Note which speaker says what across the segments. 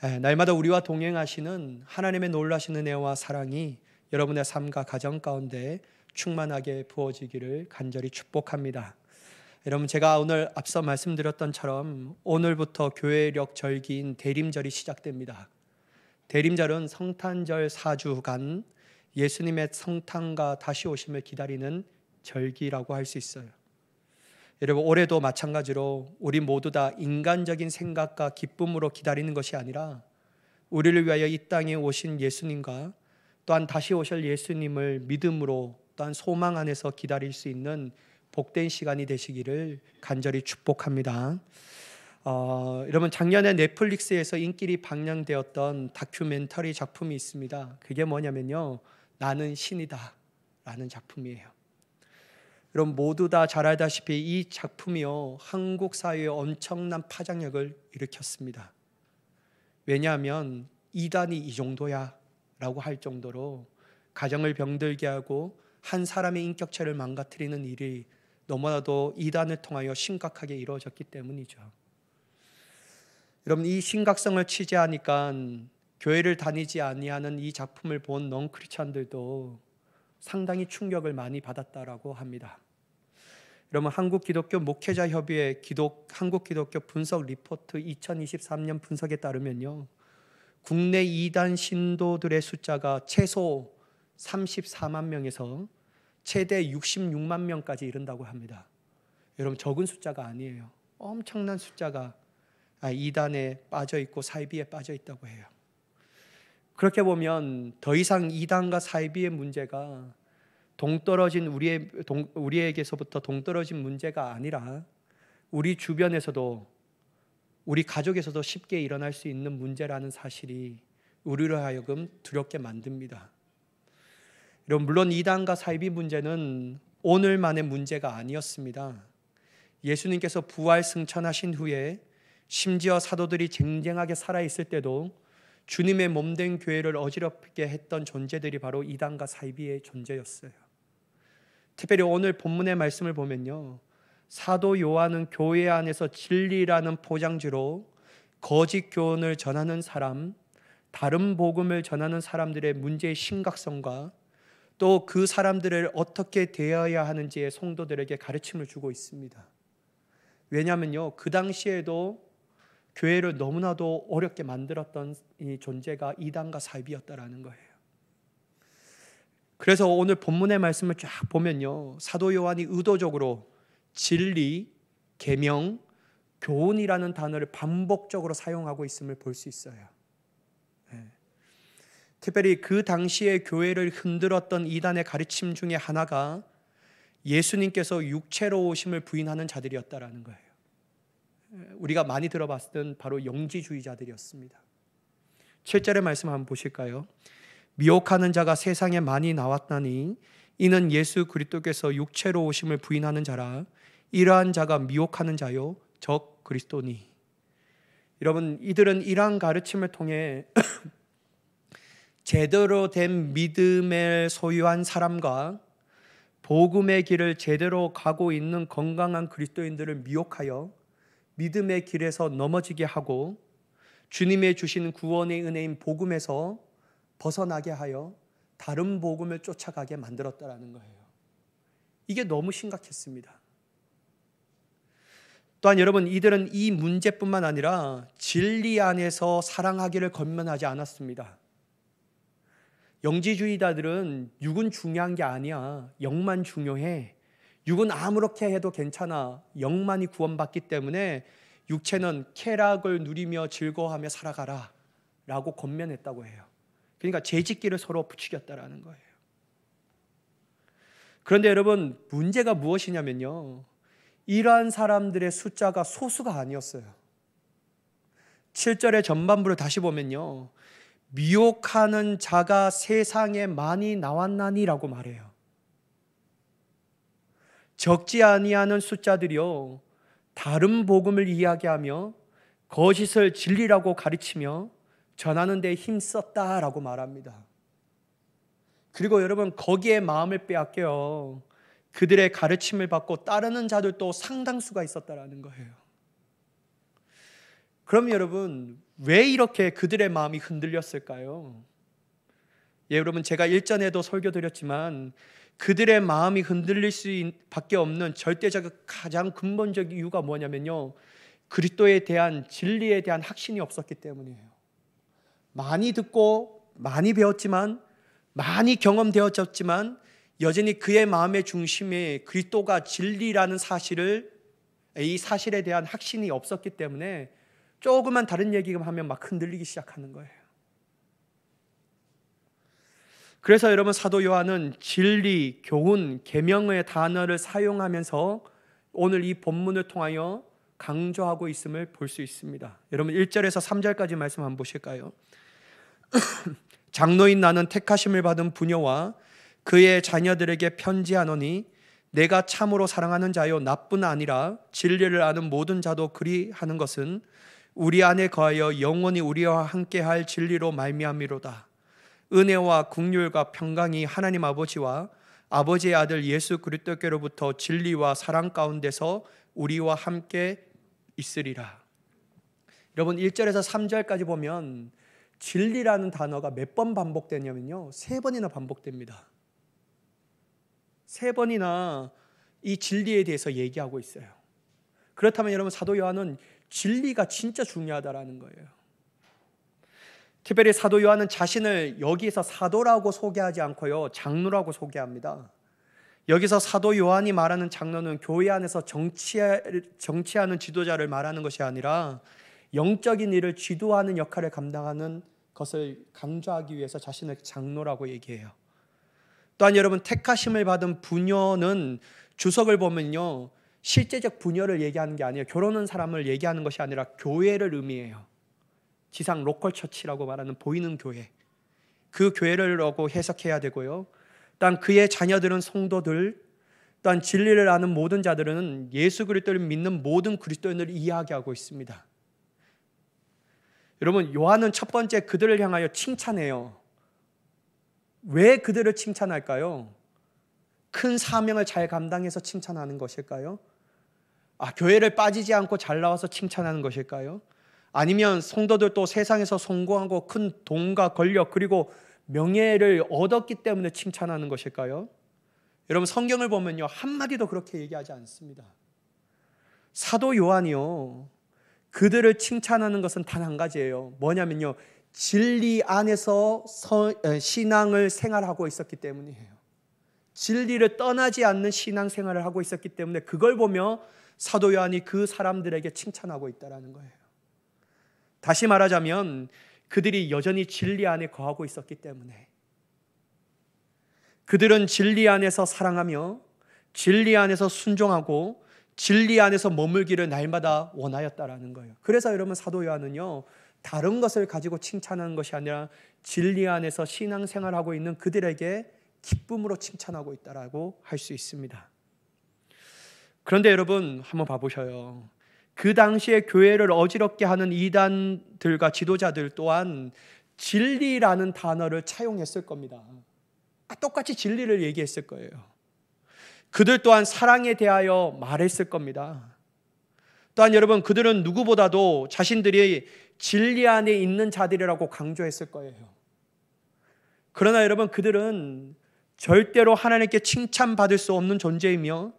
Speaker 1: 날마다 우리와 동행하시는 하나님의 놀라신 은혜와 사랑이 여러분의 삶과 가정 가운데 충만하게 부어지기를 간절히 축복합니다. 여러분, 제가 오늘 앞서 말씀드렸던처럼 오늘부터 교회력 절기인 대림절이 시작됩니다. 대림절은 성탄절 4주간 예수님의 성탄과 다시 오심을 기다리는 절기라고 할 수 있어요. 여러분, 올해도 마찬가지로 우리 모두 다 인간적인 생각과 기쁨으로 기다리는 것이 아니라 우리를 위하여 이 땅에 오신 예수님과 또한 다시 오실 예수님을 믿음으로 또한 소망 안에서 기다릴 수 있는 복된 시간이 되시기를 간절히 축복합니다. 여러분, 작년에 넷플릭스에서 인기리 방영되었던 다큐멘터리 작품이 있습니다. 그게 뭐냐면요, 나는 신이다 라는 작품이에요. 여러분, 모두 다 잘 알다시피 이 작품이요, 한국 사회에 엄청난 파장력을 일으켰습니다. 왜냐하면 이단이 이 정도야 라고 할 정도로 가정을 병들게 하고 한 사람의 인격체를 망가뜨리는 일이 너무나도 이단을 통하여 심각하게 이루어졌기 때문이죠. 여러분, 이 심각성을 취재하니까 교회를 다니지 아니하는 이 작품을 본 넌크리스천들도 상당히 충격을 많이 받았다라고 합니다. 여러분, 한국기독교 목회자협의회 한국기독교 분석 리포트 2023년 분석에 따르면요, 국내 이단 신도들의 숫자가 최소 34만 명에서 최대 66만 명까지 이른다고 합니다. 여러분, 적은 숫자가 아니에요. 엄청난 숫자가 이단에 빠져 있고 사이비에 빠져 있다고 해요. 그렇게 보면 더 이상 이단과 사이비의 문제가 우리에게서부터 동떨어진 문제가 아니라 우리 주변에서도, 우리 가족에서도 쉽게 일어날 수 있는 문제라는 사실이 우리를 하여금 두렵게 만듭니다. 여러분, 물론 이단과 사이비 문제는 오늘만의 문제가 아니었습니다. 예수님께서 부활 승천하신 후에 심지어 사도들이 쟁쟁하게 살아있을 때도 주님의 몸된 교회를 어지럽게 했던 존재들이 바로 이단과 사이비의 존재였어요. 특별히 오늘 본문의 말씀을 보면요, 사도 요한은 교회 안에서 진리라는 포장지로 거짓 교훈을 전하는 사람, 다른 복음을 전하는 사람들의 문제의 심각성과 또 그 사람들을 어떻게 대해야 하는지에 성도들에게 가르침을 주고 있습니다. 왜냐하면요, 그 당시에도 교회를 너무나도 어렵게 만들었던 이 존재가 이단과 사이비였다라는 거예요. 그래서 오늘 본문의 말씀을 쫙 보면요, 사도 요한이 의도적으로 진리, 계명, 교훈이라는 단어를 반복적으로 사용하고 있음을 볼 수 있어요. 특별히 그 당시에 교회를 흔들었던 이단의 가르침 중에 하나가 예수님께서 육체로 오심을 부인하는 자들이었다라는 거예요. 우리가 많이 들어봤던 바로 영지주의자들이었습니다. 7절의 말씀 한번 보실까요? 미혹하는 자가 세상에 많이 나왔나니 이는 예수 그리스도께서 육체로 오심을 부인하는 자라. 이러한 자가 미혹하는 자요 적 그리스도니. 여러분, 이들은 이러한 가르침을 통해 제대로 된 믿음을 소유한 사람과 복음의 길을 제대로 가고 있는 건강한 그리스도인들을 미혹하여 믿음의 길에서 넘어지게 하고 주님의 주신 구원의 은혜인 복음에서 벗어나게 하여 다른 복음을 쫓아가게 만들었다라는 거예요. 이게 너무 심각했습니다. 또한 여러분, 이들은 이 문제뿐만 아니라 진리 안에서 사랑하기를 권면하지 않았습니다. 영지주의자들은 육은 중요한 게 아니야, 영만 중요해, 육은 아무렇게 해도 괜찮아, 영만이 구원받기 때문에 육체는 쾌락을 누리며 즐거워하며 살아가라 라고 권면했다고 해요. 그러니까 죄짓기를 서로 부추겼다라는 거예요. 그런데 여러분, 문제가 무엇이냐면요, 이러한 사람들의 숫자가 소수가 아니었어요. 7절의 전반부를 다시 보면요, 미혹하는 자가 세상에 많이 나왔나니라고 말해요. 적지 아니하는 숫자들이요, 다른 복음을 이야기하며 거짓을 진리라고 가르치며 전하는 데 힘썼다라고 말합니다. 그리고 여러분, 거기에 마음을 빼앗겨요, 그들의 가르침을 받고 따르는 자들도 상당수가 있었다라는 거예요. 그럼 여러분, 왜 이렇게 그들의 마음이 흔들렸을까요? 예, 여러분, 제가 일전에도 설교드렸지만 그들의 마음이 흔들릴 수밖에 없는 절대적 가장 근본적 이유가 뭐냐면요, 그리스도에 대한 진리에 대한 확신이 없었기 때문이에요. 많이 듣고 많이 배웠지만, 많이 경험되었지만 여전히 그의 마음의 중심에 그리스도가 진리라는 이 사실에 대한 확신이 없었기 때문에 조금만 다른 얘기만 하면 막 흔들리기 시작하는 거예요. 그래서 여러분, 사도 요한은 진리, 교훈, 계명의 단어를 사용하면서 오늘 이 본문을 통하여 강조하고 있음을 볼 수 있습니다. 여러분, 1절에서 3절까지 말씀 한번 보실까요? 장로인 나는 택하심을 받은 부녀와 그의 자녀들에게 편지하노니 내가 참으로 사랑하는 자요 나뿐 아니라 진리를 아는 모든 자도 그리하는 것은 우리 안에 거하여 영원히 우리와 함께할 진리로 말미암이로다. 은혜와 긍휼과 평강이 하나님 아버지와 아버지의 아들 예수 그리스도께로부터 진리와 사랑 가운데서 우리와 함께 있으리라. 여러분, 1절에서 3절까지 보면 진리라는 단어가 몇 번 반복되냐면요, 3번이나 반복됩니다. 3번이나 이 진리에 대해서 얘기하고 있어요. 그렇다면 여러분, 사도 요한은 진리가 진짜 중요하다라는 거예요. 특별히 사도 요한은 자신을 여기서 사도라고 소개하지 않고요, 장로라고 소개합니다. 여기서 사도 요한이 말하는 장로는 교회 안에서 정치하는 지도자를 말하는 것이 아니라 영적인 일을 지도하는 역할을 감당하는 것을 강조하기 위해서 자신을 장로라고 얘기해요. 또한 여러분, 택하심을 받은 부녀는 주석을 보면요, 실제적 부녀를 얘기하는 게 아니에요. 결혼한 사람을 얘기하는 것이 아니라 교회를 의미해요. 지상 로컬 처치라고 말하는 보이는 교회, 그 교회라고 해석해야 되고요. 또한 그의 자녀들은 성도들, 또한 진리를 아는 모든 자들은 예수 그리스도를 믿는 모든 그리스도인을 이야기하고 있습니다. 여러분, 요한은 첫 번째 그들을 향하여 칭찬해요. 왜 그들을 칭찬할까요? 큰 사명을 잘 감당해서 칭찬하는 것일까요? 교회를 빠지지 않고 잘 나와서 칭찬하는 것일까요? 아니면 성도들 또 세상에서 성공하고 큰 돈과 권력 그리고 명예를 얻었기 때문에 칭찬하는 것일까요? 여러분, 성경을 보면요, 한마디도 그렇게 얘기하지 않습니다. 사도 요한이요, 그들을 칭찬하는 것은 단 한 가지예요. 뭐냐면요, 진리 안에서 신앙을 생활하고 있었기 때문이에요. 진리를 떠나지 않는 신앙 생활을 하고 있었기 때문에 그걸 보며 사도 요한이 그 사람들에게 칭찬하고 있다는 거예요. 다시 말하자면 그들이 여전히 진리 안에 거하고 있었기 때문에, 그들은 진리 안에서 사랑하며 진리 안에서 순종하고 진리 안에서 머물기를 날마다 원하였다라는 거예요. 그래서 여러분, 사도 요한은요, 다른 것을 가지고 칭찬하는 것이 아니라 진리 안에서 신앙생활하고 있는 그들에게 기쁨으로 칭찬하고 있다라고 할 수 있습니다. 그런데 여러분, 한번 봐보셔요. 그 당시에 교회를 어지럽게 하는 이단들과 지도자들 또한 진리라는 단어를 차용했을 겁니다. 똑같이 진리를 얘기했을 거예요. 그들 또한 사랑에 대하여 말했을 겁니다. 또한 여러분, 그들은 누구보다도 자신들이 진리 안에 있는 자들이라고 강조했을 거예요. 그러나 여러분, 그들은 절대로 하나님께 칭찬받을 수 없는 존재이며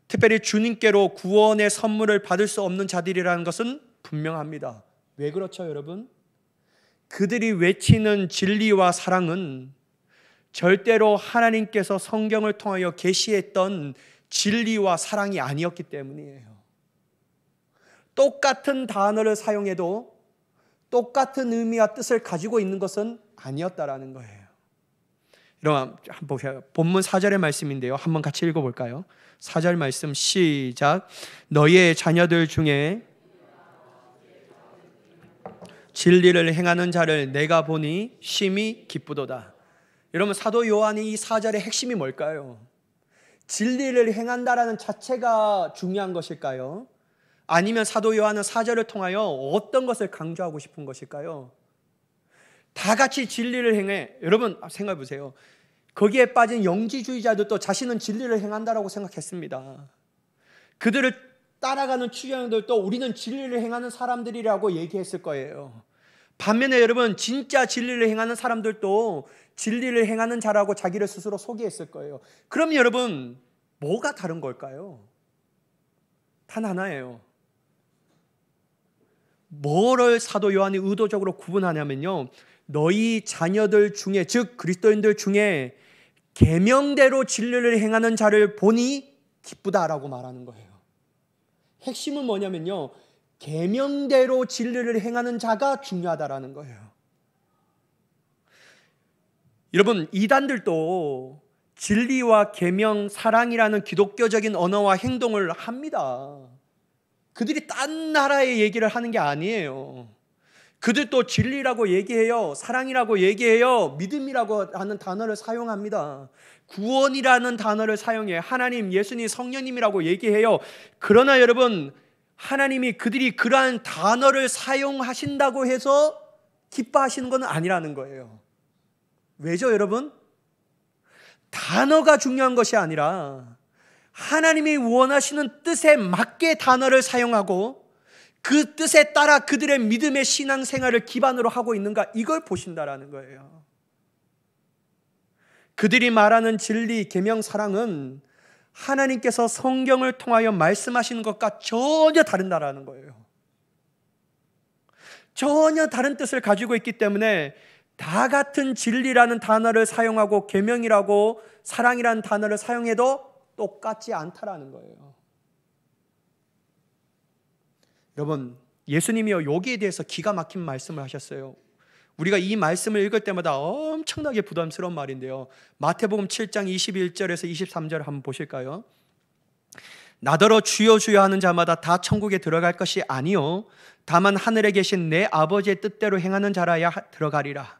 Speaker 1: 특별히 주님께로 구원의 선물을 받을 수 없는 자들이라는 것은 분명합니다. 왜 그렇죠, 여러분? 그들이 외치는 진리와 사랑은 절대로 하나님께서 성경을 통하여 계시했던 진리와 사랑이 아니었기 때문이에요. 똑같은 단어를 사용해도 똑같은 의미와 뜻을 가지고 있는 것은 아니었다라는 거예요. 여러분, 한번 보세요. 본문 4절의 말씀인데요, 한번 같이 읽어볼까요? 4절 말씀 시작. 너희의 자녀들 중에 진리를 행하는 자를 내가 보니 심히 기쁘도다. 여러분, 사도 요한이 이 4절의 핵심이 뭘까요? 진리를 행한다라는 자체가 중요한 것일까요? 아니면 사도 요한은 4절을 통하여 어떤 것을 강조하고 싶은 것일까요? 다 같이 진리를 행해. 여러분, 생각해 보세요. 거기에 빠진 영지주의자들도 자신은 진리를 행한다라고 생각했습니다. 그들을 따라가는 추종자들도 우리는 진리를 행하는 사람들이라고 얘기했을 거예요. 반면에 여러분, 진짜 진리를 행하는 사람들도 진리를 행하는 자라고 자기를 스스로 소개했을 거예요. 그럼 여러분, 뭐가 다른 걸까요? 단 하나예요. 뭐를 사도 요한이 의도적으로 구분하냐면요, 너희 자녀들 중에, 즉 그리스도인들 중에 계명대로 진리를 행하는 자를 보니 기쁘다라고 말하는 거예요. 핵심은 뭐냐면요, 계명대로 진리를 행하는 자가 중요하다라는 거예요. 여러분, 이단들도 진리와 계명, 사랑이라는 기독교적인 언어와 행동을 합니다. 그들이 딴 나라의 얘기를 하는 게 아니에요. 그들도 진리라고 얘기해요. 사랑이라고 얘기해요. 믿음이라고 하는 단어를 사용합니다. 구원이라는 단어를 사용해요. 하나님, 예수님, 성령님이라고 얘기해요. 그러나 여러분, 하나님이 그들이 그러한 단어를 사용하신다고 해서 기뻐하시는 건 아니라는 거예요. 왜죠, 여러분? 단어가 중요한 것이 아니라 하나님이 원하시는 뜻에 맞게 단어를 사용하고 그 뜻에 따라 그들의 믿음의 신앙생활을 기반으로 하고 있는가, 이걸 보신다라는 거예요. 그들이 말하는 진리, 계명, 사랑은 하나님께서 성경을 통하여 말씀하시는 것과 전혀 다른다라는 거예요. 전혀 다른 뜻을 가지고 있기 때문에 다 같은 진리라는 단어를 사용하고 계명이라고 사랑이라는 단어를 사용해도 똑같지 않다라는 거예요. 여러분, 예수님이요, 여기에 대해서 기가 막힌 말씀을 하셨어요. 우리가 이 말씀을 읽을 때마다 엄청나게 부담스러운 말인데요, 마태복음 7장 21절에서 23절 한번 보실까요? 나더러 주여 주여 하는 자마다 다 천국에 들어갈 것이 아니요 다만 하늘에 계신 내 아버지의 뜻대로 행하는 자라야 들어가리라.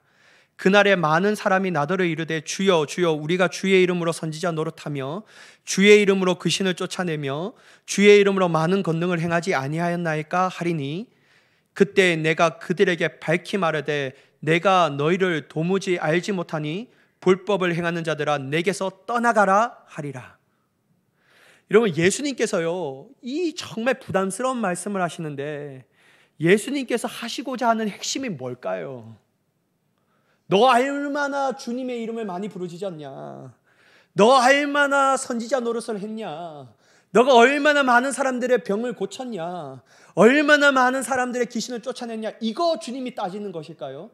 Speaker 1: 그날에 많은 사람이 나더러 이르되 주여 주여 우리가 주의 이름으로 선지자 노릇하며 주의 이름으로 귀신을 쫓아내며 주의 이름으로 많은 권능을 행하지 아니하였나이까 하리니 그때 내가 그들에게 밝히 말하되 내가 너희를 도무지 알지 못하니 불법을 행하는 자들아 내게서 떠나가라 하리라. 여러분, 예수님께서요, 이 정말 부담스러운 말씀을 하시는데 예수님께서 하시고자 하는 핵심이 뭘까요? 너 얼마나 주님의 이름을 많이 부르짖었냐? 너 얼마나 선지자 노릇을 했냐? 너가 얼마나 많은 사람들의 병을 고쳤냐? 얼마나 많은 사람들의 귀신을 쫓아냈냐? 이거 주님이 따지는 것일까요?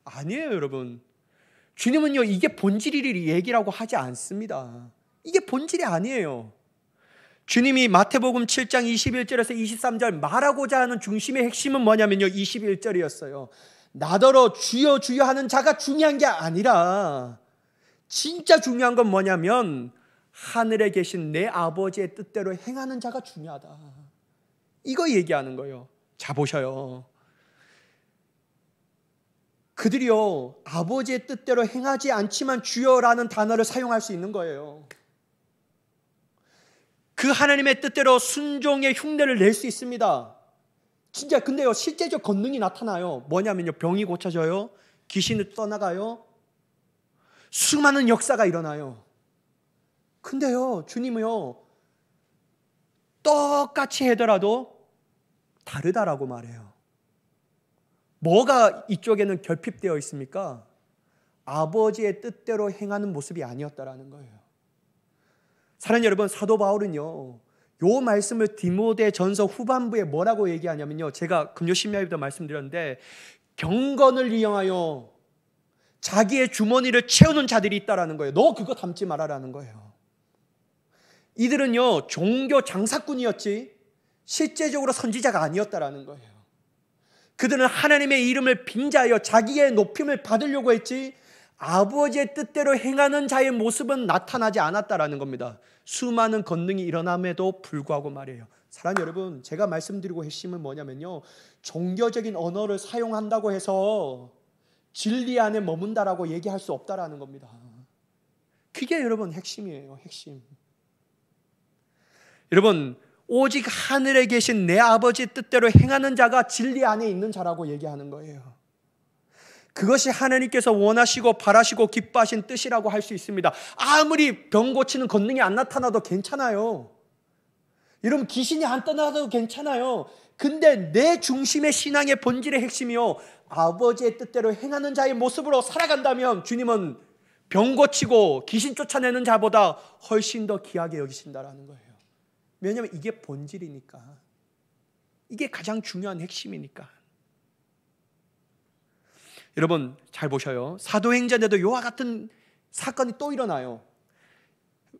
Speaker 1: 아니에요, 여러분. 주님은요, 이게 본질이 얘기라고 하지 않습니다. 이게 본질이 아니에요. 주님이 마태복음 7장 21절에서 23절 말하고자 하는 중심의 핵심은 뭐냐면요, 21절이었어요. 나더러 주여 주여 하는 자가 중요한 게 아니라 진짜 중요한 건 뭐냐면 하늘에 계신 내 아버지의 뜻대로 행하는 자가 중요하다. 이거 얘기하는 거예요. 자, 보셔요. 그들이요, 아버지의 뜻대로 행하지 않지만 주여라는 단어를 사용할 수 있는 거예요. 그 하나님의 뜻대로 순종의 흉내를 낼 수 있습니다. 진짜. 근데요, 실제적 권능이 나타나요. 뭐냐면요, 병이 고쳐져요, 귀신이 떠나가요, 수많은 역사가 일어나요. 근데요, 주님은요, 똑같이 하더라도 다르다라고 말해요. 뭐가 이쪽에는 결핍되어 있습니까? 아버지의 뜻대로 행하는 모습이 아니었다라는 거예요. 사랑하는 여러분, 사도 바울은요, 요 말씀을 디모데 전서 후반부에 뭐라고 얘기하냐면요, 제가 금요 심야에도 말씀드렸는데 경건을 이용하여 자기의 주머니를 채우는 자들이 있다라는 거예요. 너 그거 담지 말아라는 거예요. 이들은요, 종교 장사꾼이었지 실제적으로 선지자가 아니었다라는 거예요. 그들은 하나님의 이름을 빙자하여 자기의 높임을 받으려고 했지 아버지의 뜻대로 행하는 자의 모습은 나타나지 않았다라는 겁니다. 수많은 권능이 일어남에도 불구하고 말이에요. 사랑하는 여러분, 제가 말씀드리고 핵심은 뭐냐면요, 종교적인 언어를 사용한다고 해서 진리 안에 머문다라고 얘기할 수 없다라는 겁니다. 그게 여러분 핵심이에요. 핵심. 여러분, 오직 하늘에 계신 내 아버지의 뜻대로 행하는 자가 진리 안에 있는 자라고 얘기하는 거예요. 그것이 하나님께서 원하시고 바라시고 기뻐하신 뜻이라고 할 수 있습니다. 아무리 병 고치는 권능이 안 나타나도 괜찮아요. 여러분, 귀신이 안 떠나도 괜찮아요. 근데 내 중심의 신앙의 본질의 핵심이요, 아버지의 뜻대로 행하는 자의 모습으로 살아간다면 주님은 병 고치고 귀신 쫓아내는 자보다 훨씬 더 귀하게 여기신다라는 거예요. 왜냐하면 이게 본질이니까. 이게 가장 중요한 핵심이니까. 여러분 잘 보셔요. 사도행전에도 이와 같은 사건이 또 일어나요.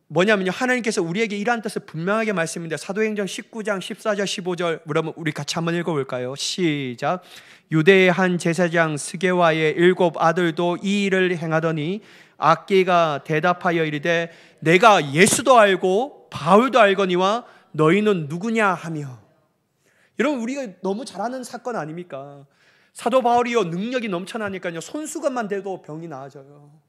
Speaker 1: 뭐냐면요, 하나님께서 우리에게 이러한 뜻을 분명하게 말씀인데, 사도행전 19장 14절 15절 여러분 우리 같이 한번 읽어볼까요? 시작. 유대의 한 제사장 스게와의 7 아들도 이 일을 행하더니 악기가 대답하여 이르되 내가 예수도 알고 바울도 알거니와 너희는 누구냐 하며. 여러분, 우리가 너무 잘 아는 사건 아닙니까? 사도 바울이요, 능력이 넘쳐나니까요, 손수건만 대도 병이 나아져요.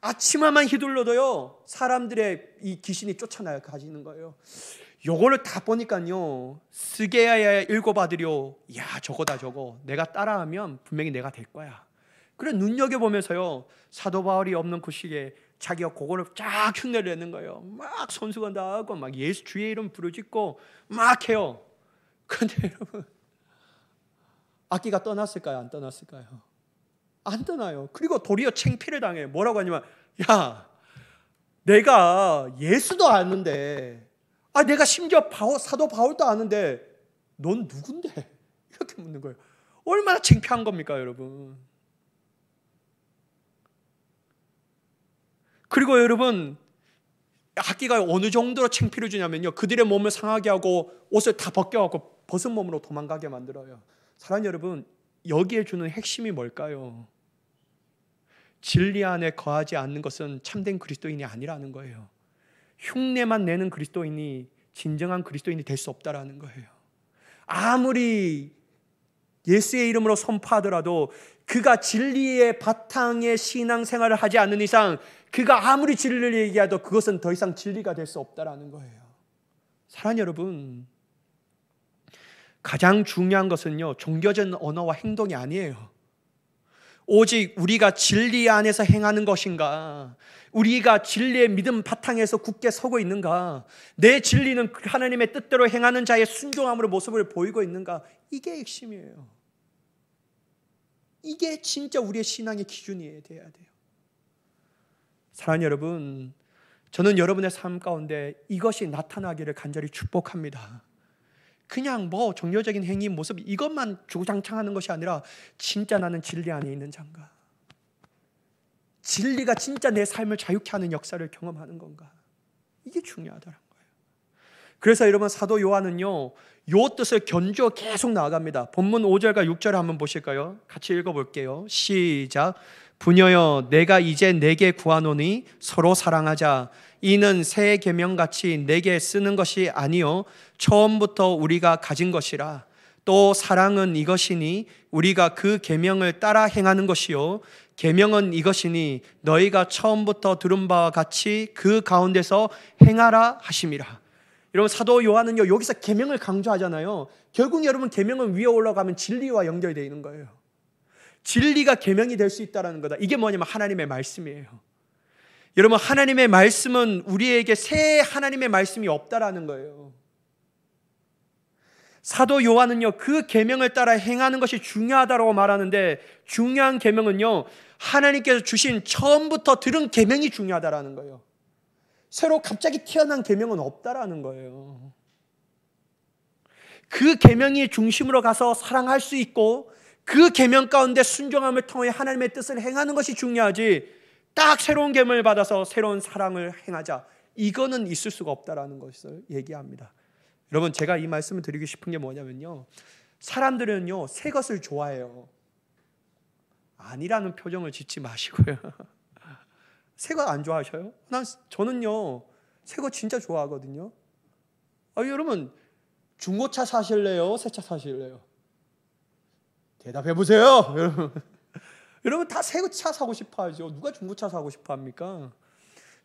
Speaker 1: 아치마만 휘둘러도요, 사람들의 이 귀신이 쫓아나요, 가지는 거예요. 요거를 다 보니까요, 스게야의 7 아들이요, 야 저거다 저거, 내가 따라하면 분명히 내가 될 거야. 그래 눈여겨보면서요, 사도 바울이 없는 그 시기에 자기가 그거를 쫙 흉내를 내는 거예요. 막 손수건 다 하고 막 예수 주의 이름 부르짖고 막 해요. 근데 여러분, 악기가 떠났을까요? 안 떠났을까요? 안 떠나요. 그리고 도리어 창피를 당해요. 뭐라고 하냐면, 야 내가 예수도 아는데, 내가 심지어 사도 바울도 아는데 넌 누군데? 이렇게 묻는 거예요. 얼마나 창피한 겁니까 여러분. 그리고 여러분, 악기가 어느 정도로 창피를 주냐면요, 그들의 몸을 상하게 하고 옷을 다 벗겨갖고 벗은 몸으로 도망가게 만들어요. 사랑하는 여러분, 여기에 주는 핵심이 뭘까요? 진리 안에 거하지 않는 것은 참된 그리스도인이 아니라는 거예요. 흉내만 내는 그리스도인이 진정한 그리스도인이 될 수 없다라는 거예요. 아무리 예수의 이름으로 선포하더라도 그가 진리의 바탕의 신앙생활을 하지 않는 이상, 그가 아무리 진리를 얘기해도 그것은 더 이상 진리가 될 수 없다라는 거예요. 사랑하는 여러분, 가장 중요한 것은요, 종교적인 언어와 행동이 아니에요. 오직 우리가 진리 안에서 행하는 것인가, 우리가 진리의 믿음 바탕에서 굳게 서고 있는가, 내 진리는 하나님의 뜻대로 행하는 자의 순종함으로 모습을 보이고 있는가, 이게 핵심이에요. 이게 진짜 우리의 신앙의 기준이 돼야 돼요. 사랑하는 여러분, 저는 여러분의 삶 가운데 이것이 나타나기를 간절히 축복합니다. 그냥 뭐 종교적인 행위 모습 이것만 주구장창하는 것이 아니라, 진짜 나는 진리 안에 있는 자인가, 진리가 진짜 내 삶을 자유케 하는 역사를 경험하는 건가, 이게 중요하다는 거예요. 그래서 여러분, 사도 요한은요, 요 뜻을 견주어 계속 나아갑니다. 본문 5절과 6절을 한번 보실까요? 같이 읽어볼게요. 시작. 부녀여, 내가 이제 내게 구하노니 서로 사랑하자. 이는 새 계명같이 내게 쓰는 것이 아니요 처음부터 우리가 가진 것이라. 또 사랑은 이것이니 우리가 그 계명을 따라 행하는 것이요 계명은 이것이니 너희가 처음부터 들은 바와 같이 그 가운데서 행하라 하심이라. 여러분, 사도 요한은요, 여기서 계명을 강조하잖아요. 결국 여러분, 계명은 위에 올라가면 진리와 연결되어 있는 거예요. 진리가 계명이 될 수 있다는 거다. 이게 뭐냐면 하나님의 말씀이에요. 여러분, 하나님의 말씀은 우리에게 새 하나님의 말씀이 없다라는 거예요. 사도 요한은요, 그 계명을 따라 행하는 것이 중요하다고 말하는데, 중요한 계명은요, 하나님께서 주신 처음부터 들은 계명이 중요하다라는 거예요. 새로 갑자기 태어난 계명은 없다라는 거예요. 그 계명이 중심으로 가서 사랑할 수 있고, 그 계명 가운데 순종함을 통해 하나님의 뜻을 행하는 것이 중요하지, 딱 새로운 계명을 받아서 새로운 사랑을 행하자, 이거는 있을 수가 없다라는 것을 얘기합니다. 여러분, 제가 이 말씀을 드리고 싶은 게 뭐냐면요, 사람들은요, 새 것을 좋아해요. 아니라는 표정을 짓지 마시고요. 새 거 안 좋아하셔요? 저는요, 새 거 진짜 좋아하거든요. 여러분, 중고차 사실래요? 새 차 사실래요? 대답해 보세요. 여러분 다 새 차 사고 싶어 하죠. 누가 중고차 사고 싶어 합니까?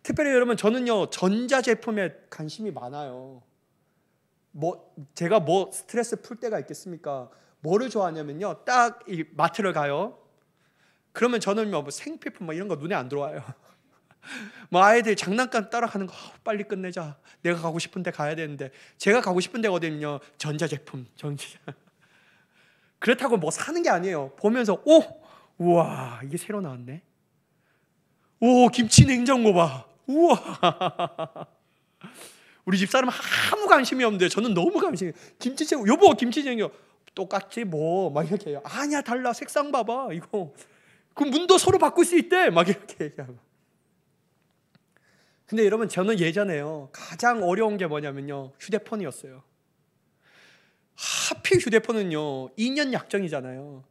Speaker 1: 특별히 여러분, 저는요, 전자제품에 관심이 많아요. 제가 스트레스 풀 때가 있겠습니까? 뭐를 좋아하냐면요, 딱 이 마트를 가요. 그러면 저는 뭐 생필품 이런 거 눈에 안 들어와요. 뭐 아이들 장난감 따라가는 거 빨리 끝내자. 내가 가고 싶은 데 가야 되는데 제가 가고 싶은 데가 어디냐면요. 전자제품. 그렇다고 뭐 사는 게 아니에요. 보면서 우와 이게 새로 나왔네. 오 김치 냉장고 봐. 우와. 우리 집사람 아무 관심이 없는데 저는 너무 관심이. 김치냉장고 여보 김치냉장고 똑같지 뭐 막 이렇게 해요. 아니야 달라 색상 봐봐 이거. 그 문도 서로 바꿀 수 있대 막 이렇게 얘기하고. 근데 여러분 저는 예전에요 가장 어려운 게 뭐냐면요 휴대폰이었어요. 하필 휴대폰은요 2년 약정이잖아요.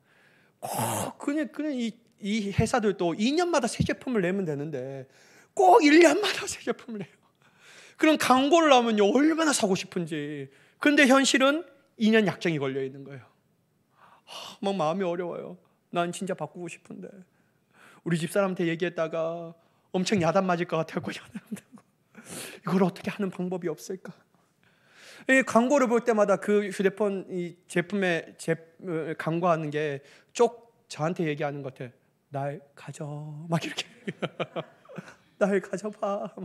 Speaker 1: 그냥 이 회사들도 2년마다 새 제품을 내면 되는데 꼭 1년마다 새 제품을 내요. 그럼 광고를 하면요 얼마나 사고 싶은지. 그런데 현실은 2년 약정이 걸려 있는 거예요. 막 마음이 어려워요. 난 진짜 바꾸고 싶은데. 우리 집사람한테 얘기했다가 엄청 야단 맞을 것 같아서 이걸 어떻게 하는 방법이 없을까? 이 광고를 볼 때마다 그 휴대폰 이 제품에 광고하는 게 쪽 저한테 얘기하는 것 같아요. 날 가져 막 이렇게 날 가져봐.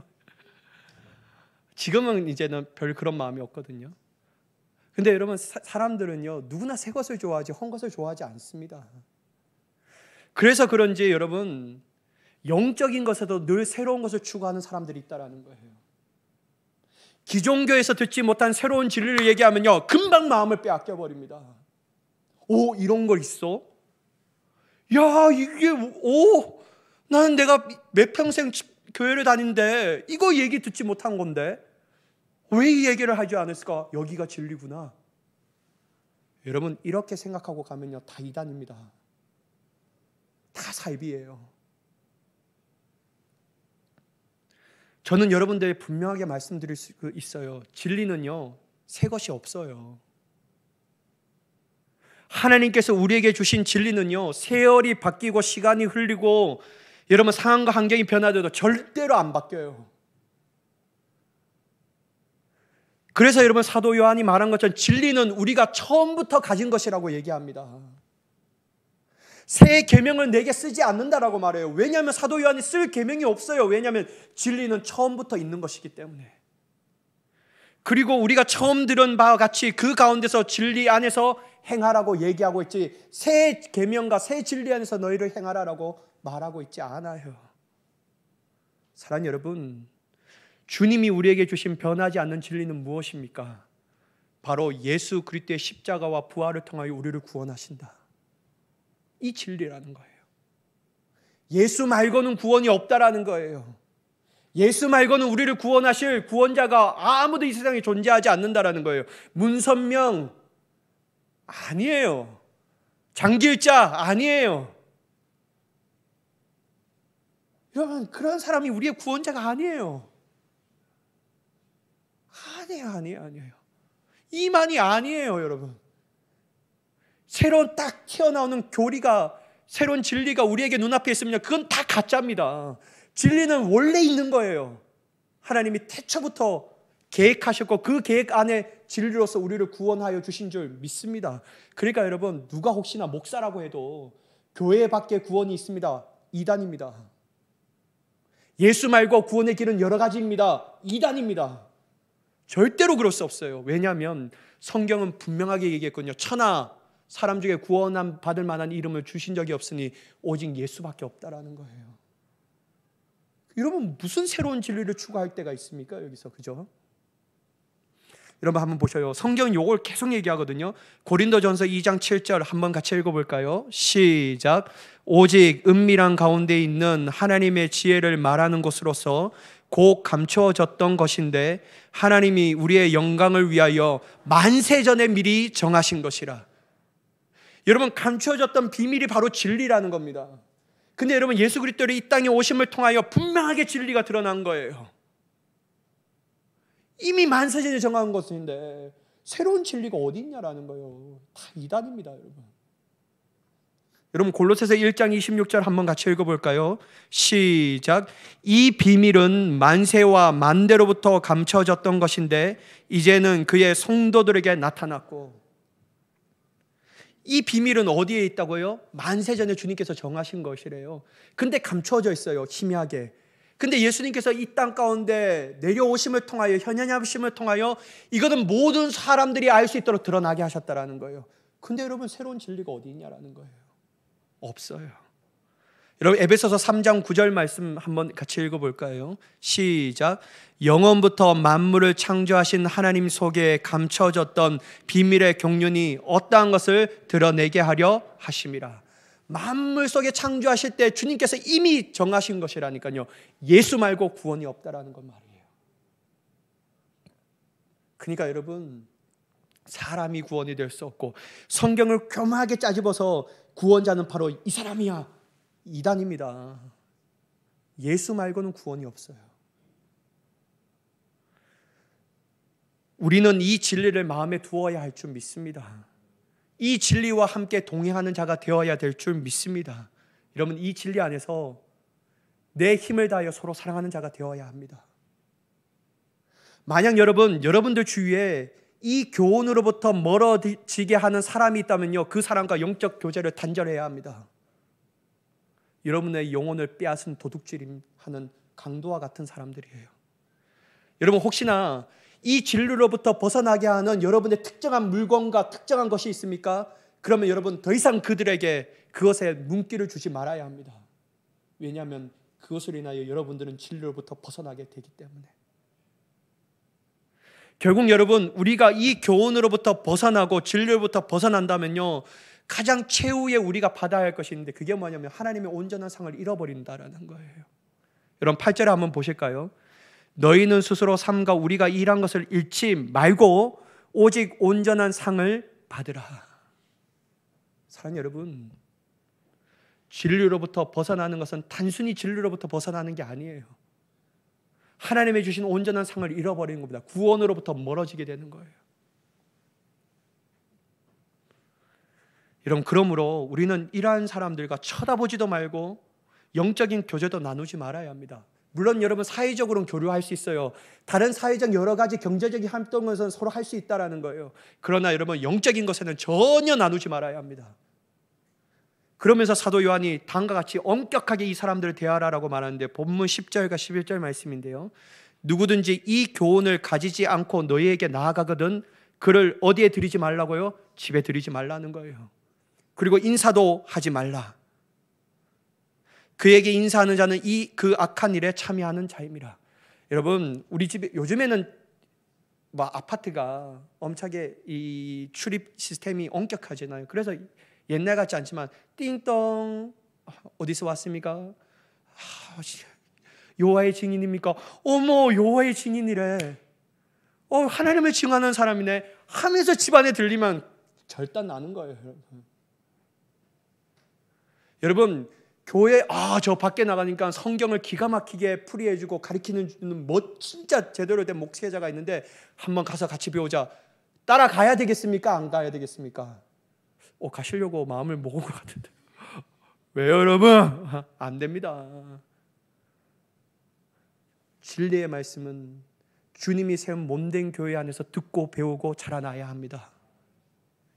Speaker 1: 지금은 이제는 별 그런 마음이 없거든요. 근데 여러분 사람들은요 누구나 새 것을 좋아하지 헌 것을 좋아하지 않습니다. 그래서 그런지 여러분 영적인 것에도 늘 새로운 것을 추구하는 사람들이 있다라는 거예요. 기존 교회에서 듣지 못한 새로운 진리를 얘기하면요 금방 마음을 빼앗겨 버립니다. 오 이런 거 있어? 야 이게 나는 내가 몇 평생 교회를 다니는데 이거 얘기 듣지 못한 건데 왜 이 얘기를 하지 않았을까? 여기가 진리구나. 여러분 이렇게 생각하고 가면요 다 이단입니다. 다 사이비예요. 저는 여러분들에게 분명하게 말씀드릴 수 있어요. 진리는요 새 것이 없어요. 하나님께서 우리에게 주신 진리는요 세월이 바뀌고 시간이 흘리고 여러분 상황과 환경이 변화돼도 절대로 안 바뀌어요. 그래서 여러분 사도 요한이 말한 것처럼 진리는 우리가 처음부터 가진 것이라고 얘기합니다. 새 계명을 내게 쓰지 않는다라고 말해요. 왜냐하면 사도 요한이 쓸 계명이 없어요. 왜냐하면 진리는 처음부터 있는 것이기 때문에. 그리고 우리가 처음 들은 바와 같이 그 가운데서 진리 안에서 행하라고 얘기하고 있지 새 계명과 새 진리 안에서 너희를 행하라라고 말하고 있지 않아요. 사랑하는 여러분, 주님이 우리에게 주신 변하지 않는 진리는 무엇입니까? 바로 예수 그리스도의 십자가와 부활을 통하여 우리를 구원하신다. 이 진리라는 거예요. 예수 말고는 구원이 없다라는 거예요. 예수 말고는 우리를 구원하실 구원자가 아무도 이 세상에 존재하지 않는다라는 거예요. 문선명 아니에요. 장길자 아니에요. 여러분 그런 사람이 우리의 구원자가 아니에요. 아니에요. 이만이 아니에요, 여러분. 새로운 딱 튀어나오는 교리가 새로운 진리가 우리에게 눈앞에 있으면 그건 다 가짜입니다. 진리는 원래 있는 거예요. 하나님이 태초부터 계획하셨고 그 계획 안에 진리로서 우리를 구원하여 주신 줄 믿습니다. 그러니까 여러분 누가 혹시나 목사라고 해도 교회 밖에 구원이 있습니다. 이단입니다. 예수 말고 구원의 길은 여러 가지입니다. 이단입니다. 절대로 그럴 수 없어요. 왜냐하면 성경은 분명하게 얘기했거든요. 천하 사람 중에 구원 받을 만한 이름을 주신 적이 없으니 오직 예수밖에 없다라는 거예요. 여러분 무슨 새로운 진리를 추구할 때가 있습니까? 여기서 그죠? 여러분 한번 보셔요. 성경은 이걸 계속 얘기하거든요. 고린도전서 2장 7절 한번 같이 읽어볼까요? 시작. 오직 은밀한 가운데 있는 하나님의 지혜를 말하는 것으로서 곧 감추어졌던 것인데 하나님이 우리의 영광을 위하여 만세전에 미리 정하신 것이라. 여러분 감추어졌던 비밀이 바로 진리라는 겁니다. 근데 여러분 예수 그리스도의 이 땅에 오심을 통하여 분명하게 진리가 드러난 거예요. 이미 만세전에 정한 것인데 새로운 진리가 어디 있냐라는 거예요. 다 이단입니다, 여러분. 여러분 골로새서 1장 26절 한번 같이 읽어볼까요? 시작. 이 비밀은 만세와 만대로부터 감춰졌던 것인데 이제는 그의 성도들에게 나타났고. 이 비밀은 어디에 있다고요? 만세전에 주님께서 정하신 것이래요. 근데 감춰져 있어요, 희미하게. 근데 예수님께서 이 땅 가운데 내려오심을 통하여, 현현하심을 통하여 이것은 모든 사람들이 알 수 있도록 드러나게 하셨다라는 거예요. 근데 여러분, 새로운 진리가 어디 있냐라는 거예요. 없어요. 여러분, 에베소서 3장 9절 말씀 한번 같이 읽어볼까요? 시작. 영원부터 만물을 창조하신 하나님 속에 감춰졌던 비밀의 경륜이 어떠한 것을 드러내게 하려 하심이라. 만물 속에 창조하실 때 주님께서 이미 정하신 것이라니까요. 예수 말고 구원이 없다라는 건 말이에요. 그러니까 여러분, 사람이 구원이 될 수 없고 성경을 교묘하게 짜집어서 구원자는 바로 이 사람이야, 이단입니다. 예수 말고는 구원이 없어요. 우리는 이 진리를 마음에 두어야 할 줄 믿습니다. 이 진리와 함께 동행하는 자가 되어야 될 줄 믿습니다. 여러분, 이 진리 안에서 내 힘을 다하여 서로 사랑하는 자가 되어야 합니다. 만약 여러분들 주위에 이 교훈으로부터 멀어지게 하는 사람이 있다면요, 그 사람과 영적 교제를 단절해야 합니다. 여러분의 영혼을 빼앗은 도둑질하는 강도와 같은 사람들이에요. 여러분, 혹시나 이 진리로부터 벗어나게 하는 여러분의 특정한 물건과 특정한 것이 있습니까? 그러면 여러분, 더 이상 그들에게 그것에 눈길을 주지 말아야 합니다. 왜냐하면 그것으로 인하여 여러분들은 진리로부터 벗어나게 되기 때문에. 결국 여러분, 우리가 이 교훈으로부터 벗어나고 진리로부터 벗어난다면요, 가장 최후에 우리가 받아야 할 것이 있는데, 그게 뭐냐면 하나님의 온전한 상을 잃어버린다라는 거예요. 여러분, 8절에 한번 보실까요? 너희는 스스로 삼가 우리가 일한 것을 잃지 말고 오직 온전한 상을 받으라. 사랑하는 여러분, 진리로부터 벗어나는 것은 단순히 진리로부터 벗어나는 게 아니에요. 하나님의 주신 온전한 상을 잃어버리는 겁니다. 구원으로부터 멀어지게 되는 거예요. 여러분, 그러므로 우리는 이러한 사람들과 쳐다보지도 말고 영적인 교제도 나누지 말아야 합니다. 물론 여러분, 사회적으로는 교류할 수 있어요. 다른 사회적 여러 가지 경제적인 활동을 서로 할 수 있다는 거예요. 그러나 여러분, 영적인 것에는 전혀 나누지 말아야 합니다. 그러면서 사도 요한이 다음과 같이 엄격하게 이 사람들을 대하라라고 말하는데, 본문 10절과 11절 말씀인데요, 누구든지 이 교훈을 가지지 않고 너희에게 나아가거든 그를 어디에 들이지 말라고요? 집에 들이지 말라는 거예요. 그리고 인사도 하지 말라. 그에게 인사하는 자는 그 악한 일에 참여하는 자임이라. 여러분, 우리 집에 요즘에는 아파트가 엄청나게 이 출입 시스템이 엄격하잖아요. 그래서 옛날 같지 않지만 띵동, 어디서 왔습니까? 여호와의 증인입니까? 어머, 여호와의 증인이래. 하나님을 증언하는 사람이네 하면서 집안에 들리면 절단 나는 거예요. 여러분, 교회 저 밖에 나가니까 성경을 기가 막히게 풀이해주고 가르치는 진짜 제대로 된 목회자가 있는데 한번 가서 같이 배우자. 따라가야 되겠습니까? 안 가야 되겠습니까? 가시려고 마음을 먹은 것 같은데. 왜요, 여러분? 안 됩니다. 진리의 말씀은 주님이 세운 몸된 교회 안에서 듣고 배우고 자라나야 합니다.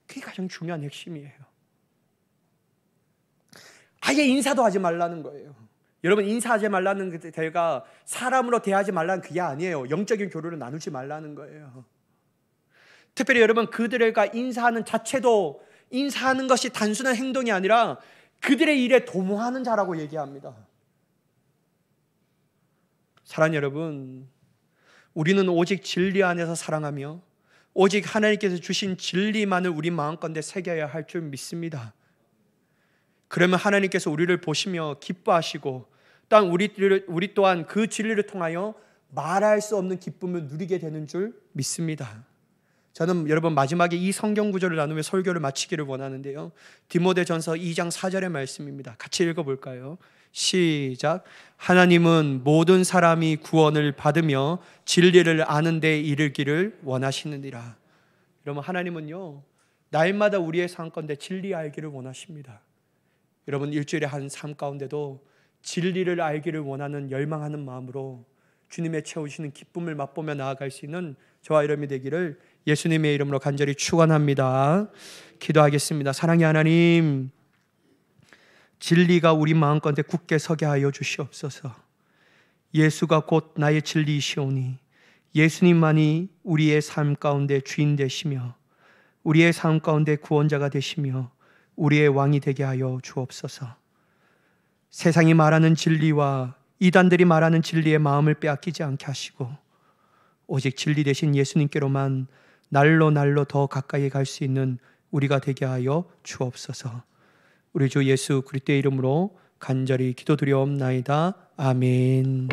Speaker 1: 그게 가장 중요한 핵심이에요. 아예 인사도 하지 말라는 거예요. 여러분, 인사하지 말라는 대가 사람으로 대하지 말라는 그게 아니에요. 영적인 교류를 나누지 말라는 거예요. 특별히 여러분, 그들과 인사하는 자체도, 인사하는 것이 단순한 행동이 아니라 그들의 일에 도모하는 자라고 얘기합니다. 사랑하는 여러분, 우리는 오직 진리 안에서 사랑하며 오직 하나님께서 주신 진리만을 우리 마음가운데 새겨야 할 줄 믿습니다. 그러면 하나님께서 우리를 보시며 기뻐하시고 또한 우리 또한 그 진리를 통하여 말할 수 없는 기쁨을 누리게 되는 줄 믿습니다. 저는 여러분, 마지막에 이 성경 구절을 나누며 설교를 마치기를 원하는데요, 디모데전서 2장 4절의 말씀입니다. 같이 읽어볼까요? 시작. 하나님은 모든 사람이 구원을 받으며 진리를 아는 데 이르기를 원하시느니라. 여러분, 하나님은요, 날마다 우리의 삶 가운데 진리 알기를 원하십니다. 여러분, 일주일에 한 삶 가운데도 진리를 알기를 원하는 열망하는 마음으로 주님의 채우시는 기쁨을 맛보며 나아갈 수 있는 저와 여러분이 되기를 예수님의 이름으로 간절히 축원합니다. 기도하겠습니다. 사랑의 하나님, 진리가 우리 마음 가운데 굳게 서게 하여 주시옵소서. 예수가 곧 나의 진리이시오니 예수님만이 우리의 삶 가운데 주인 되시며 우리의 삶 가운데 구원자가 되시며 우리의 왕이 되게 하여 주옵소서. 세상이 말하는 진리와 이단들이 말하는 진리의 마음을 빼앗기지 않게 하시고 오직 진리 되신 예수님께로만 날로 더 가까이 갈 수 있는 우리가 되게 하여 주옵소서. 우리 주 예수 그리스도의 이름으로 간절히 기도드리옵나이다. 아멘.